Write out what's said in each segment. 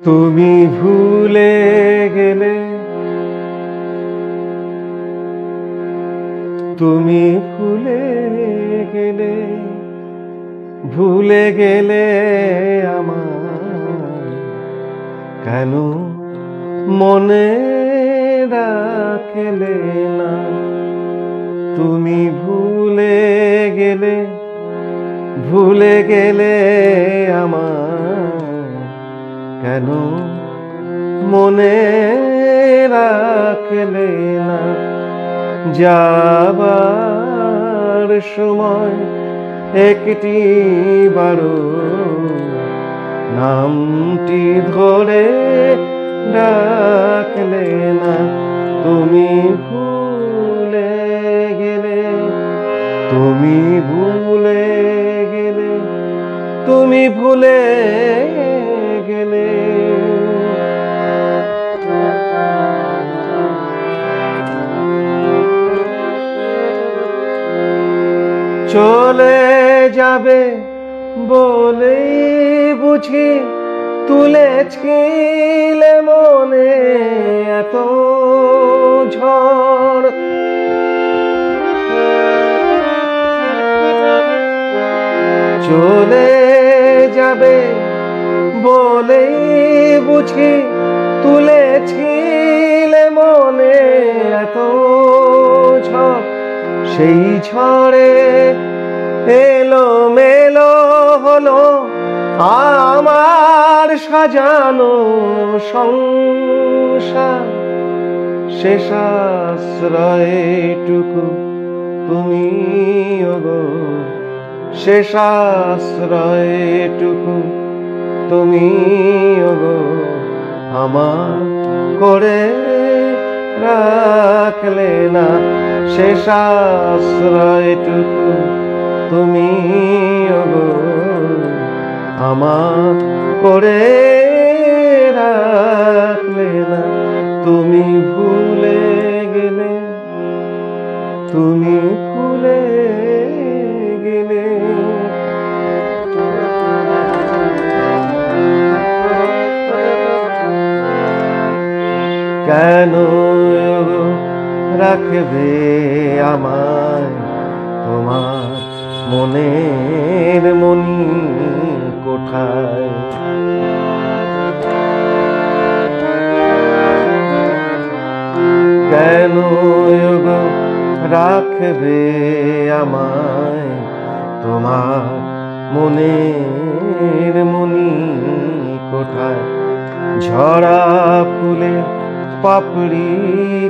তুমি ভুলে গেলে, তুমি ভুলে গেলে, ভুলে গেলে আমায় কেন মনে রাখলে না? তুমি ভুলে গেলে, ভুলে গেলে আমায় কেন মনে রাখলে না? যাবার সময় একটি বারো নামটি ধরে ডাকলে না? তুমি ভুলে গেলে, তুমি ভুলে গেলে, তুমি ভুলে গেলে। চলে যাবে বলেই বুঝি তুলেছিলে মনে এত ঝড়। চলে যাবে বলেই বুঝি তুলেছিলে মনে এত ঝড়। সেই ঝড়ে এলো মেলো হলো আমার সাজানো সংসার। শেষ আশ্রয়টুকু তুমি ওগো, শেষ আশ্রয়টুকু তুমি ওগো আমার করে রাখলে না? শেষ আশ্রয়টুকু তুমি ওগো আমার করে রাখলে না? তুমি ভুলে গেলে, তুমি ভুলে গেলে। কেন রাখবে আমায় তোমার মনের মনি কোঠায়? কেন রাখবে আমায় তোমার মনের মনি কোঠায়? ঝরা ফুলে পাপড়ি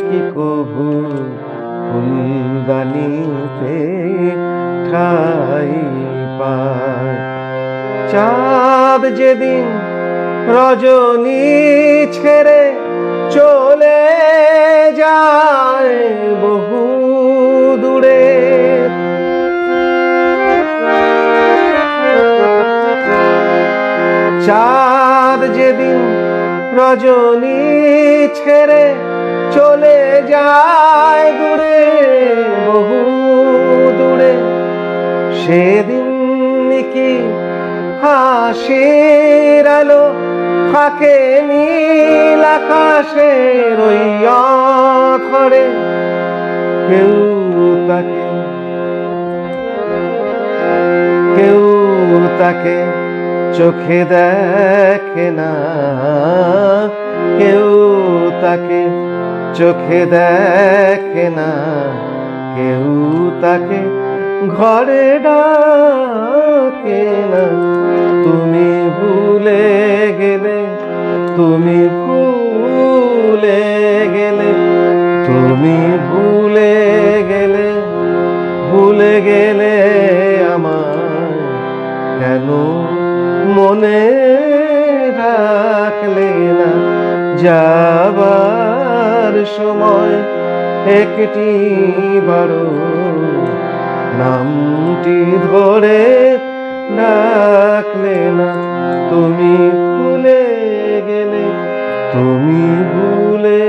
কি কভু ফুলদানিতে ঠাই পায়? চাঁদ যেদিন রজনী ছেড়ে চলে যায় বহু দূরে, চাঁদ যেদিন রজনী ছেড়ে চলে যায় দূরে বহু দূরে, সেদিন কি হাসির আলো ফাঁকে নীল আকাশের ওই অধরে? কেউ তাকে, কেউ তাকে চোখে দেখে না, কেউ তাকে চোখে দেখে না, কেউ তাকে ঘরে ডাকে না? তুমি ভুলে গেলে, তুমি ভুলে গেলে, তুমি ভুলে গেলে, ভুলে গেলে আমায় কেন মনে রাখলে না? যাবার সময় একটি বারো নামটি ধরে ডাকলে না? তুমি ভুলে গেলে, তুমি ভুলে